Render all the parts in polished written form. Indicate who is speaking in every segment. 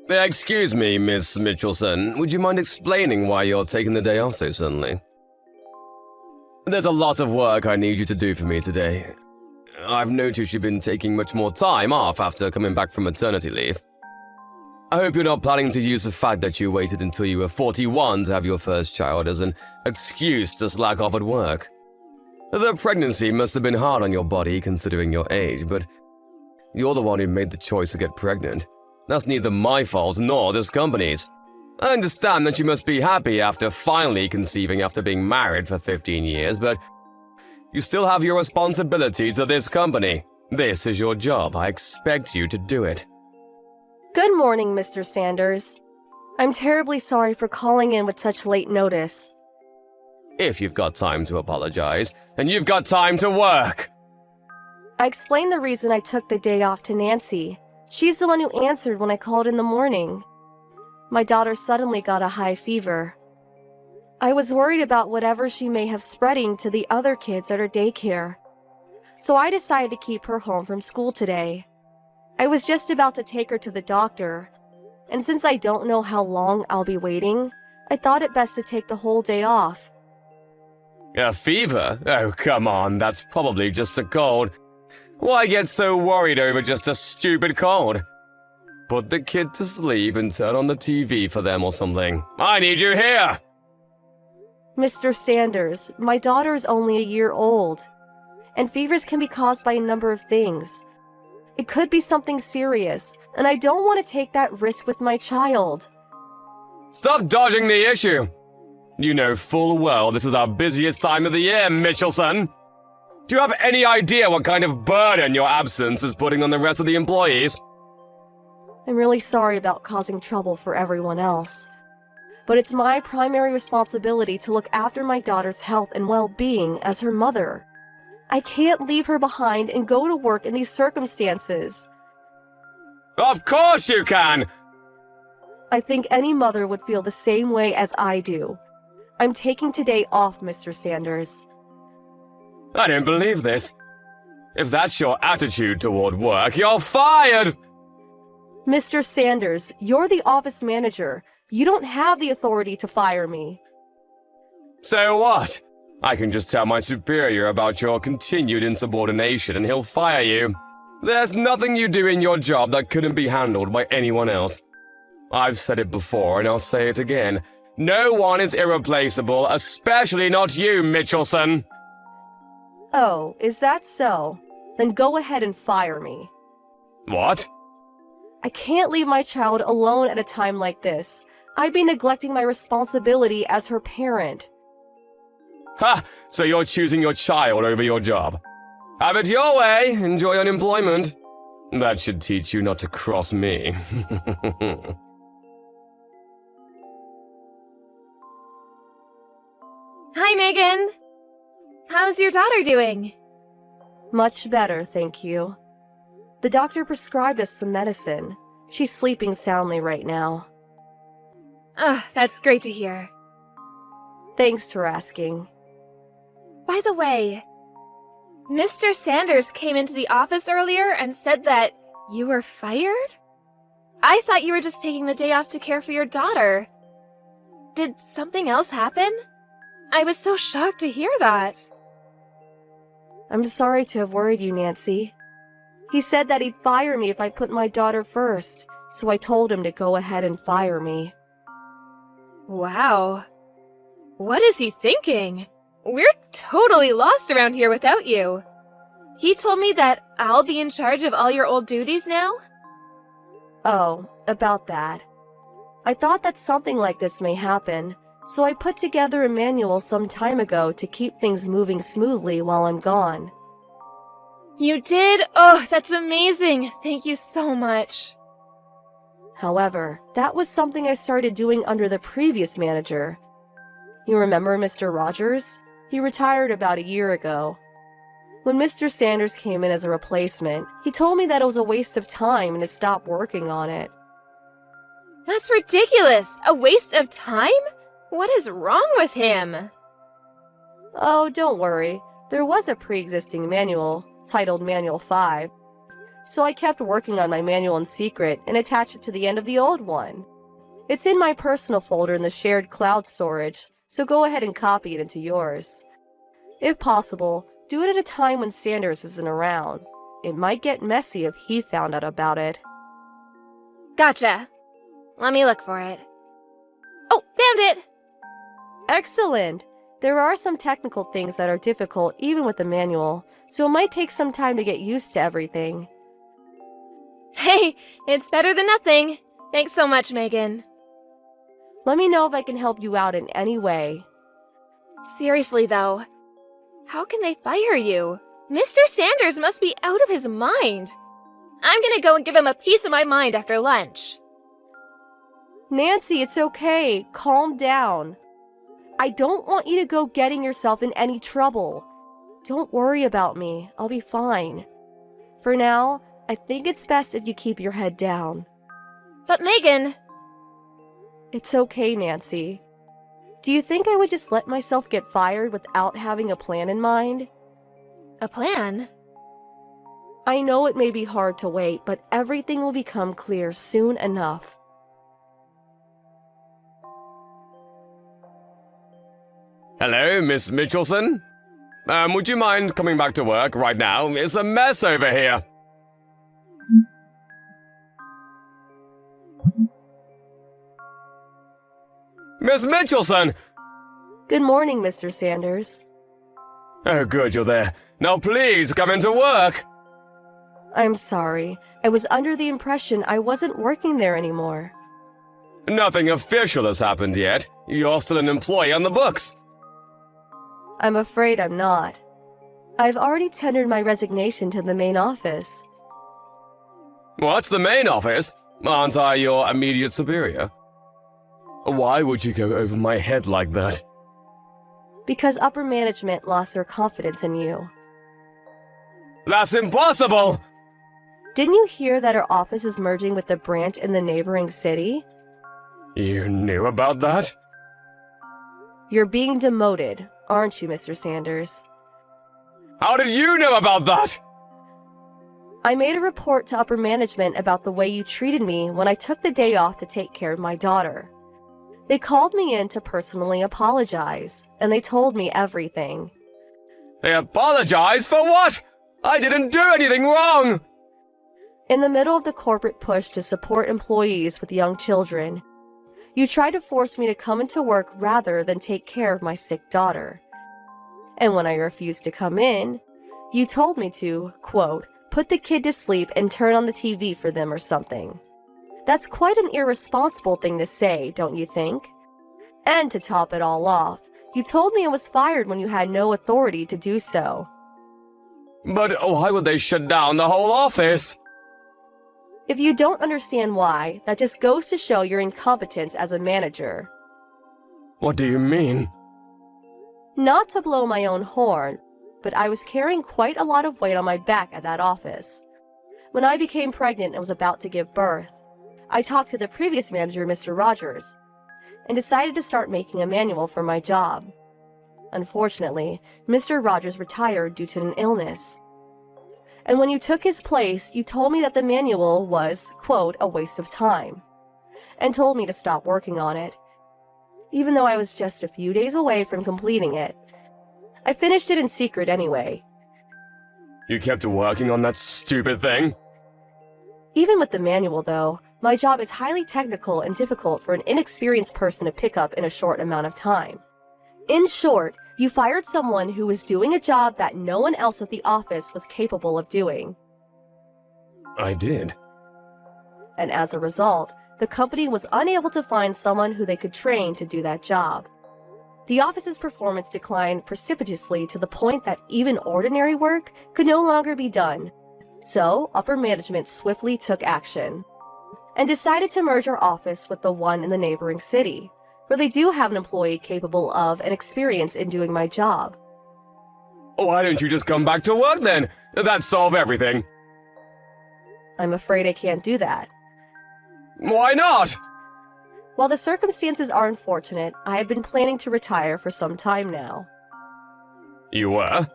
Speaker 1: Excuse me, Miss Mitchelson. Would you mind explaining why you're taking the day off so suddenly? There's a lot of work I need you to do for me today. I've noticed you've been taking much more time off after coming back from maternity leave. I hope you're not planning to use the fact that you waited until you were 41 to have your first child as an excuse to slack off at work. The pregnancy must have been hard on your body considering your age, but you're the one who made the choice to get pregnant. That's neither my fault nor this company's. I understand that you must be happy after finally conceiving after being married for 15 years, but you still have your responsibility to this company. This is your job. I expect you to do it.
Speaker 2: Good morning, Mr. Sanders. I'm terribly sorry for calling in with such late notice.
Speaker 1: If you've got time to apologize, then you've got time to work.
Speaker 2: I explained the reason I took the day off to Nancy. She's the one who answered when I called in the morning. My daughter suddenly got a high fever. I was worried about whatever she may have spreading to the other kids at her daycare. So I decided to keep her home from school today. I was just about to take her to the doctor, and since I don't know how long I'll be waiting, I thought it best to take the whole day off.
Speaker 1: A fever? Oh, come on, that's probably just a cold. Why get so worried over just a stupid cold? Put the kid to sleep and turn on the TV for them or something. I need you here!
Speaker 2: Mr. Sanders, my daughter is only a year old, and fevers can be caused by a number of things. It could be something serious, and I don't want to take that risk with my child.
Speaker 1: Stop dodging the issue! You know full well this is our busiest time of the year, Mitchelson. Do you have any idea what kind of burden your absence is putting on the rest of the employees?
Speaker 2: I'm really sorry about causing trouble for everyone else, but it's my primary responsibility to look after my daughter's health and well-being as her mother. I can't leave her behind and go to work in these circumstances.
Speaker 1: Of course you can!
Speaker 2: I think any mother would feel the same way as I do. I'm taking today off, Mr. Sanders.
Speaker 1: I don't believe this. If that's your attitude toward work, you're fired!
Speaker 2: Mr. Sanders, you're the office manager. You don't have the authority to fire me.
Speaker 1: So what? I can just tell my superior about your continued insubordination and he'll fire you. There's nothing you do in your job that couldn't be handled by anyone else. I've said it before and I'll say it again. No one is irreplaceable, especially not you, Mitchelson.
Speaker 2: Oh, is that so? Then go ahead and fire me.
Speaker 1: What?
Speaker 2: I can't leave my child alone at a time like this. I'd be neglecting my responsibility as her parent.
Speaker 1: Ha! So you're choosing your child over your job. Have it your way. Enjoy unemployment. That should teach you not to cross me.
Speaker 3: Hi, Megan. How's your daughter doing?
Speaker 2: Much better, thank you. The doctor prescribed us some medicine. She's sleeping soundly right now.
Speaker 3: That's great to hear.
Speaker 2: Thanks for asking.
Speaker 3: By the way, Mr. Sanders came into the office earlier and said that you were fired? I thought you were just taking the day off to care for your daughter. Did something else happen? I was so shocked to hear that.
Speaker 2: I'm sorry to have worried you, Nancy. He said that he'd fire me if I put my daughter first, so I told him to go ahead and fire me.
Speaker 3: Wow. What is he thinking? We're totally lost around here without you. He told me that I'll be in charge of all your old duties now?
Speaker 2: Oh, about that. I thought that something like this may happen, so I put together a manual some time ago to keep things moving smoothly while I'm gone.
Speaker 3: You did? Oh, that's amazing. Thank you so much.
Speaker 2: However, that was something I started doing under the previous manager. You remember Mr. Rogers? He retired about a year ago. When Mr. Sanders came in as a replacement, he told me that it was a waste of time and to stop working on it.
Speaker 3: That's ridiculous! A waste of time? What is wrong with him?
Speaker 2: Oh, don't worry. There was a pre-existing manual, titled Manual 5. So I kept working on my manual in secret and attached it to the end of the old one. It's in my personal folder in the shared cloud storage, so go ahead and copy it into yours. If possible, do it at a time when Sanders isn't around. It might get messy if he found out about it.
Speaker 3: Gotcha. Let me look for it. Oh, found it!
Speaker 2: Excellent! There are some technical things that are difficult even with the manual, so it might take some time to get used to everything.
Speaker 3: Hey, it's better than nothing. Thanks so much, Megan.
Speaker 2: Let me know if I can help you out in any way.
Speaker 3: Seriously, though, how can they fire you? Mr. Sanders must be out of his mind. I'm gonna go and give him a piece of my mind after lunch.
Speaker 2: Nancy, it's okay. Calm down. I don't want you to go getting yourself in any trouble. Don't worry about me. I'll be fine. For now, I think it's best if you keep your head down.
Speaker 3: But Megan...
Speaker 2: It's okay, Nancy. Do you think I would just let myself get fired without having a plan in mind?
Speaker 3: A plan?
Speaker 2: I know it may be hard to wait, but everything will become clear soon enough.
Speaker 1: Hello, Miss Mitchelson? Would you mind coming back to work right now? It's a mess over here. Miss Mitchelson!
Speaker 2: Good morning, Mr. Sanders.
Speaker 1: Oh, good, you're there. Now please, come into work!
Speaker 2: I'm sorry. I was under the impression I wasn't working there anymore.
Speaker 1: Nothing official has happened yet. You're still an employee on the books.
Speaker 2: I'm afraid I'm not. I've already tendered my resignation to the main office.
Speaker 1: What's the main office? Aren't I your immediate superior? Why would you go over my head like that?
Speaker 2: Because upper management lost their confidence in you.
Speaker 1: That's impossible!
Speaker 2: Didn't you hear that our office is merging with the branch in the neighboring city?
Speaker 1: You knew about that?
Speaker 2: You're being demoted, aren't you, Mr. Sanders?
Speaker 1: How did you know about that?
Speaker 2: I made a report to upper management about the way you treated me when I took the day off to take care of my daughter. They called me in to personally apologize, and they told me everything.
Speaker 1: They apologize for what? I didn't do anything wrong!
Speaker 2: In the middle of the corporate push to support employees with young children, you tried to force me to come into work rather than take care of my sick daughter. And when I refused to come in, you told me to, quote, put the kid to sleep and turn on the TV for them or something. That's quite an irresponsible thing to say, don't you think? And to top it all off, you told me I was fired when you had no authority to do so.
Speaker 1: But why would they shut down the whole office?
Speaker 2: If you don't understand why, that just goes to show your incompetence as a manager.
Speaker 1: What do you mean?
Speaker 2: Not to blow my own horn, but I was carrying quite a lot of weight on my back at that office. When I became pregnant and was about to give birth, I talked to the previous manager, Mr. Rogers, and decided to start making a manual for my job. Unfortunately, Mr. Rogers retired due to an illness. And when you took his place, you told me that the manual was, quote, a waste of time, and told me to stop working on it. Even though I was just a few days away from completing it, I finished it in secret anyway.
Speaker 1: You kept working on that stupid thing?
Speaker 2: Even with the manual, though, my job is highly technical and difficult for an inexperienced person to pick up in a short amount of time. In short, you fired someone who was doing a job that no one else at the office was capable of doing.
Speaker 1: I did.
Speaker 2: And as a result, the company was unable to find someone who they could train to do that job. The office's performance declined precipitously to the point that even ordinary work could no longer be done. So, upper management swiftly took action and decided to merge our office with the one in the neighboring city, where they do have an employee capable of and experienced in doing my job.
Speaker 1: Why don't you just come back to work then? That'd solve everything.
Speaker 2: I'm afraid I can't do that.
Speaker 1: Why not?
Speaker 2: While the circumstances are unfortunate, I have been planning to retire for some time now.
Speaker 1: You were?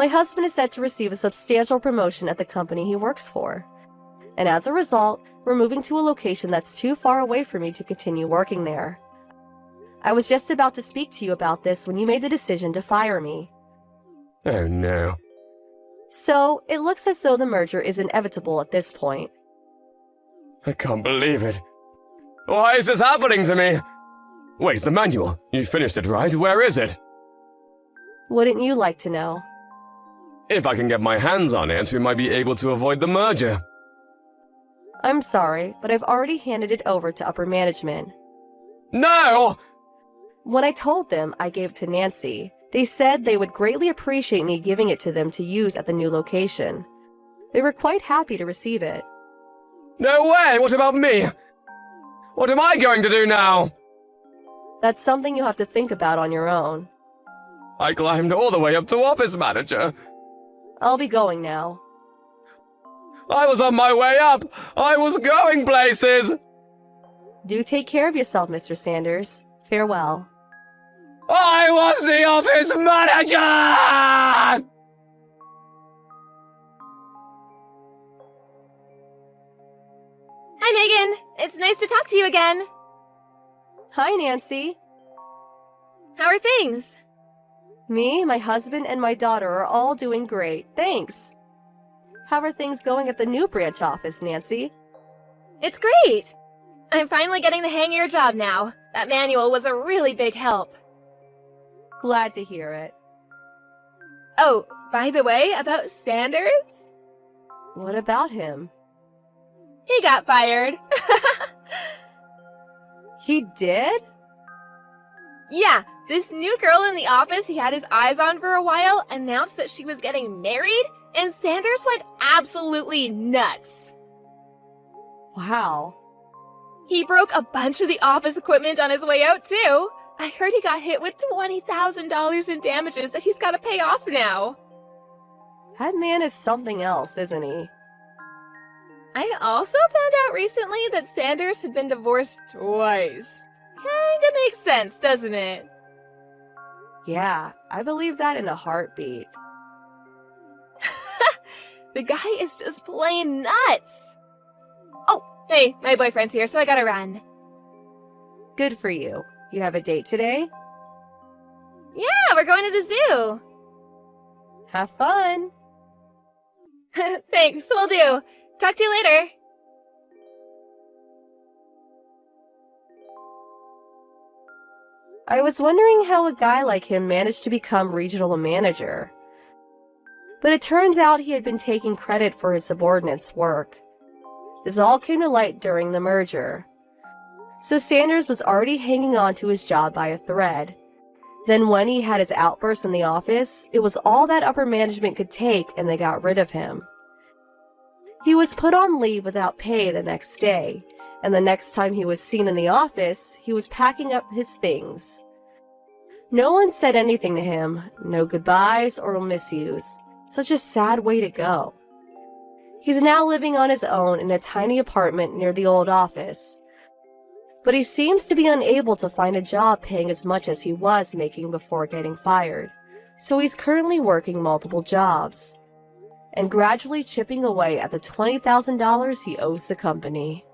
Speaker 2: My husband is set to receive a substantial promotion at the company he works for. And as a result, we're moving to a location that's too far away for me to continue working there. I was just about to speak to you about this when you made the decision to fire me.
Speaker 1: Oh no.
Speaker 2: So, it looks as though the merger is inevitable at this point.
Speaker 1: I can't believe it. Why is this happening to me? Wait, the manual. You finished it, right? Where is it?
Speaker 2: Wouldn't you like to know?
Speaker 1: If I can get my hands on it, we might be able to avoid the merger.
Speaker 2: I'm sorry, but I've already handed it over to upper management.
Speaker 1: No!
Speaker 2: When I told them I gave it to Nancy, they said they would greatly appreciate me giving it to them to use at the new location. They were quite happy to receive it.
Speaker 1: No way! What about me? What am I going to do now?
Speaker 2: That's something you'll have to think about on your own.
Speaker 1: I climbed all the way up to office manager.
Speaker 2: I'll be going now.
Speaker 1: I was on my way up! I was going places!
Speaker 2: Do take care of yourself, Mr. Sanders. Farewell.
Speaker 1: I was the office manager!
Speaker 3: Hi, Megan. It's nice to talk to you again.
Speaker 2: Hi, Nancy.
Speaker 3: How are things?
Speaker 2: Me, my husband, and my daughter are all doing great, thanks. How are things going at the new branch office, Nancy?
Speaker 3: It's great. I'm finally getting the hang of your job now. That manual was a really big help.
Speaker 2: Glad to hear it.
Speaker 3: Oh, by the way, about Sanders?
Speaker 2: What about him?
Speaker 3: He got fired.
Speaker 2: He did?
Speaker 3: Yeah, this new girl in the office he had his eyes on for a while announced that she was getting married, and Sanders went absolutely nuts.
Speaker 2: Wow.
Speaker 3: He broke a bunch of the office equipment on his way out, too. I heard he got hit with $20,000 in damages that he's got to pay off now.
Speaker 2: That man is something else, isn't he?
Speaker 3: I also found out recently that Sanders had been divorced twice. Kinda makes sense, doesn't it?
Speaker 2: Yeah, I believe that in a heartbeat.
Speaker 3: The guy is just plain nuts. Oh, hey, my boyfriend's here, so I gotta run.
Speaker 2: Good for you. You have a date today?
Speaker 3: Yeah, we're going to the zoo.
Speaker 2: Have fun.
Speaker 3: Thanks, will do. Talk to you later.
Speaker 2: I was wondering how a guy like him managed to become regional manager. But it turns out he had been taking credit for his subordinates' work. This all came to light during the merger. So Sanders was already hanging on to his job by a thread. Then when he had his outburst in the office, it was all that upper management could take and they got rid of him. He was put on leave without pay the next day, and the next time he was seen in the office, he was packing up his things. No one said anything to him, no goodbyes or misuse. Such a sad way to go. He's now living on his own in a tiny apartment near the old office. But he seems to be unable to find a job paying as much as he was making before getting fired, so he's currently working multiple jobs and gradually chipping away at the $20,000 he owes the company.